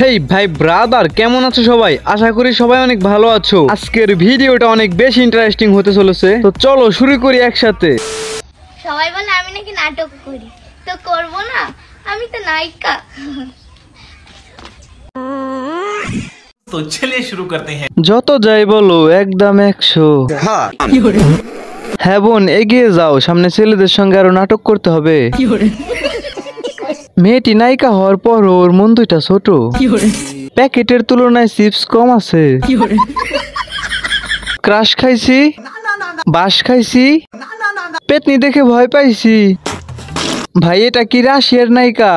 হেই ভাই ব্রাদার, কেমন আছো সবাই? আশা করি সবাই অনেক ভালো আছো। আজকের ভিডিওটা অনেক বেশি ইন্টারেস্টিং হতে চলেছে, তো চলো শুরু করি একসাথে। সবাই বলে আমি নাকি নাটক করি, তো করব না, আমি তো নায়িকা। तो चलिए शुरू करते हैं। যত যাই বলো একদম 100। হ্যাঁ বোন, এগিয়ে যাও, সামনে ছেলেদের সঙ্গে আরো নাটক করতে হবে। মেয়েটি নায়িকা হওয়ার পর ওর মন দুইটা ছোট, প্যাকেটের তুলনায় চিপস কম আছে। ক্রাশ খাইছি, বাস খাইছি, পেতনি দেখে ভয় পাইছি। ভাই এটা কি রাশিয়ার নায়িকা?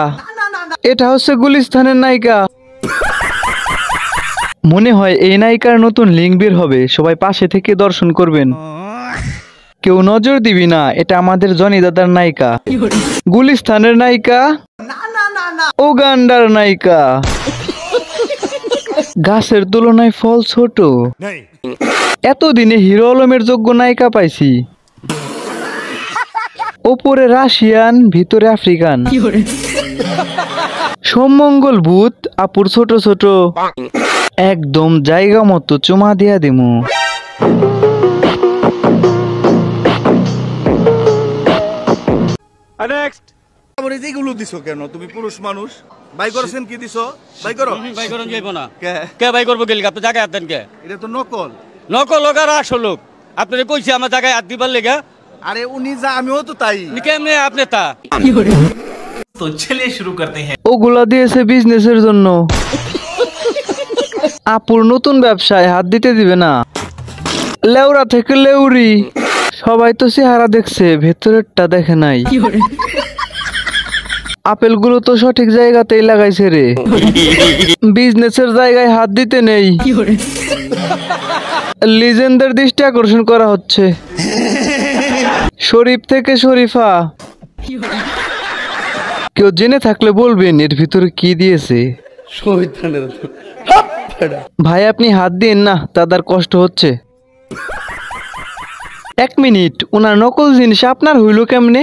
এটা হচ্ছে গুলিস্তানের নায়িকা। মনে হয় এই নায়িকার নতুন লিঙ্ক বের হবে, সবাই পাশে থেকে দর্শন করবেন। কেউ নজর দিবি না, এটা আমাদের জনি দাদার নায়িকা। গুলিস্তানের নায়িকা, উগান্ডার নায়িকা। গাছের তুলনায় ফল ছোট। এতদিনে হিরো আলমের যোগ্য নায়িকা পাইছি। ওপরে রাশিয়ান, ভিতরে আফ্রিকান। সোমমঙ্গল ভূত, আপুর ছোট ছোট। একদম জায়গা মতো চুমা দিয়া দিমু। নেক্সট আমারে যেগুলো দিছো কেন? তুমি পুরুষ মানুষ, বাই করছেন কি দিছো? বাই করো। বাই করন যাইবো না। কে কে বাই করবো গেলি? আপনি জায়গায় আতেন কে? এটা তো নকল। নকল লোক আর আসল লোক। আপনারে কইছি আমার জায়গায় হাত দিবার লেগা। আরে উনি যা আমিও তো তাই। কেমনে আপনি তা? तो चलिए शुरू करते हैं। ওগুলা দিয়েছে বিজনেসের জন্য। আপুর নতুন ব্যবসায় হাত দিতে দিবে না। লেউরা থেকে লেউরি, সবাই তো চেহারা দেখছে, ভেতরেরটা দেখে নাই। আপেলগুলো তো সঠিক জায়গাতেই লাগাইছে রে, বিজনেসের জায়গায় হাত দিতে নেই। লিজেন্ডের দৃষ্টি আকর্ষণ করা হচ্ছে। শরীফ থেকে শরীফা। কেউ জেনে থাকলে বলবেন এর ভিতরে কি দিয়েছে। ভাই আপনি হাত দিন না, দাদার কষ্ট হচ্ছে। 1 মিনিট, ওনার নকল জিনিস আপনার হইল কেমনে?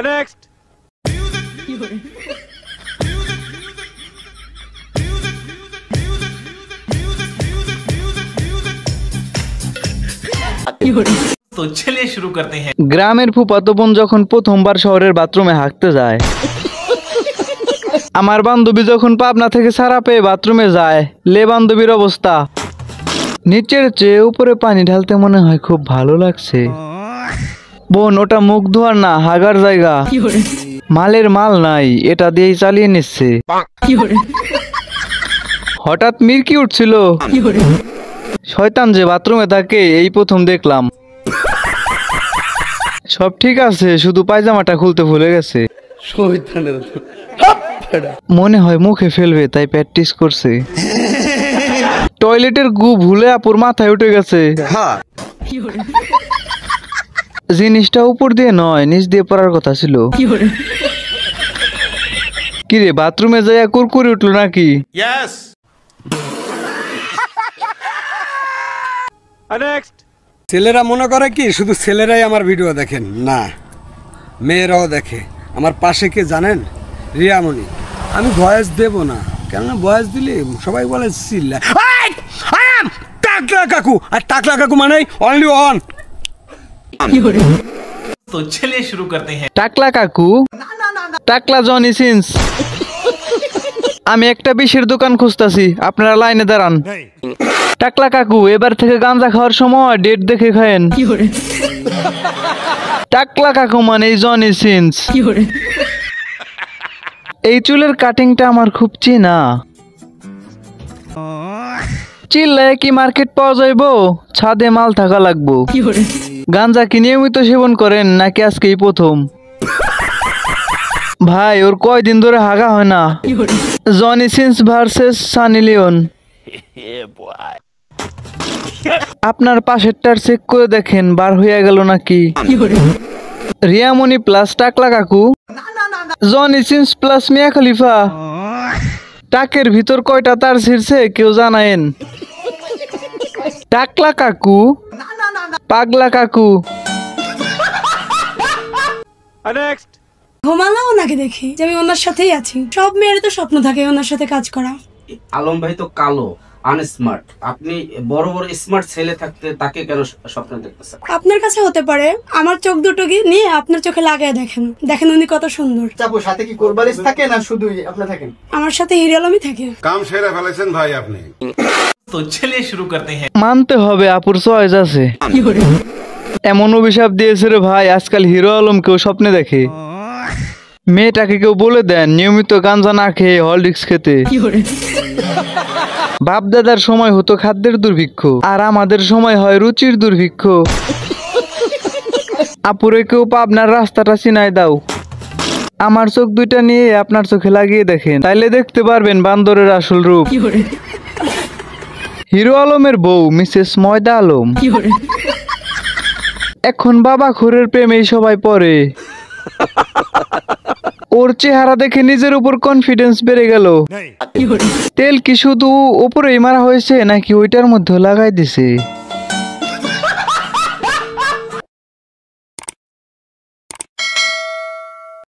নেক্সট तो चलिए शुरू करते हैं। গ্রামের ফুফাতো বোন যখন প্রথমবার শহরের বাথরুমে হাঁকতে যায়, আমার বান্ধবী যখন পাবনা থেকে সারা পেয়ে বাথরুমে যায়, লে বান্ধবীর অবস্থা। নিচের চেয়ে উপরে পানি ঢালতে মনে হয় খুব ভালো লাগছে। বোন ওটা মুখ ধোয়ার না, হাগার জায়গা। মালের মাল নাই, এটা দিয়েই চালিয়ে নিচ্ছে। হঠাৎ মির্কি উঠছিল। শয়তান যে বাথরুমে থাকে এই প্রথম দেখলাম। সব ঠিক আছে, শুধু পায়জামাটা খুলতে ভুলে গেছে। মনে হয় মুখে ফেলবে, তাই প্র্যাকটিস করছে। টয়লেটের গু ভুলে আপুর মাথায় উঠে গেছে। জিনিসটা উপর দিয়ে নয়, নিচ দিয়ে পড়ার কথা ছিল। কিরে বাথরুমে যাইয়া কুরকুরি উঠলো নাকি? ইয়েস। নেক্সট ছেলেরা মনে করে কি শুধু ছেলেরাই আমার ভিডিও দেখেন, না মেয়েরাও দেখে। আমার পাশে কে জানেন? রিয়ামণি। আমি ভয়েস দেব না, কেননা ভয়েস দিলে সবাই বলে চিল্লা। টাকলা কাকু, আর টাকলা কাকু মানে অনলি ওয়ান। तो चलिए शुरू करते हैं। টাকলা কাকু, টাকলা জনি সিন্স। আমি একটা বিষের দোকান খুঁজতাছি, আপনারা লাইনে দাঁড়ান। টাকলা কাকু, এবার থেকে গাঁজা খাওয়ার সময় ডেট দেখে খায়েন। টাকলা কাকু মানে জনি সিন্স। এই চুলের কাটিংটা আমার খুব চেনা। চিল্লায় কি মার্কেট পাওয়া যাইবো? ছাদে মাল থাকা লাগবো। গাঁজা কি নিয়মিত সেবন করেন নাকি আজকেই প্রথম? ভাই ওর কয়দিন ধরে হাগা হয় না। Johnny Sins versus Sunny Leone. আপনার পাশেরটার চেক করে দেখেন বার হইয়া গেল নাকি। রিয়ামণি প্লাস টাকলা কাকু, জনি সিন্স প্লাস মিয়া খলিফা। টাকের ভিতর কয়টা তার ছিঁড়ছে কেউ জানায়েন? টাকলা কাকু, পাগলা কাকু। নেক্সট ঘুমালেও ওনাকে দেখি যে আমি ওনার সাথেই আছি। সব মেয়ের তো স্বপ্ন থাকে ওনার সাথে কাজ করা। আলম ভাই তো কালো, আনস্মার্ট, আপনি বড় বড় স্মার্ট ছেলে থাকতে তাকে কেন স্বপ্ন দেখতেছেন? আপনার কাছে হতে পারে, আমার চোখ দুটো নিয়ে আপনার চোখে লাগায় দেখেন, দেখেন উনি কত সুন্দর। চাপু সাথে কি কোরবালিশ থাকে না শুধুই আপনি থাকেন? আমার সাথে হিরো আলমই থাকে। কাম সেরা ফেলেছেন ভাই আপনি। तो चलिए शुरू करते हैं। মানতে হবে আপুর চয়েস আছে। এমন অভিশাপ দিয়েছে রে ভাই, আজকাল হিরো আলম কেউ স্বপ্নে দেখে। মেয়েটাকে কেউ বলে দেন নিয়মিত গাঞ্জা না খেয়ে হরলিক্স খেতে। বাপ দাদার সময় হতো খাদ্যের দুর্ভিক্ষ, আর আমাদের সময় হয় রুচির দুর্ভিক্ষ। আপুরে কেউ পাবনার রাস্তাটা চিনাই দাও। আমার চোখ দুইটা নিয়ে আপনার চোখে লাগিয়ে দেখেন, তাইলে দেখতে পারবেন বান্দরের আসল রূপ। হিরো আলমের বউ মিসেস ময়দা আলম। এখন বাবা খুরের প্রেমেই সবাই পড়ে। ওর চেহারা দেখে নিজের উপর কনফিডেন্স বেড়ে গেল। তেল কি শুধু উপরেই মারা হয়েছে নাকি ওইটার মধ্যে লাগাই দিছে?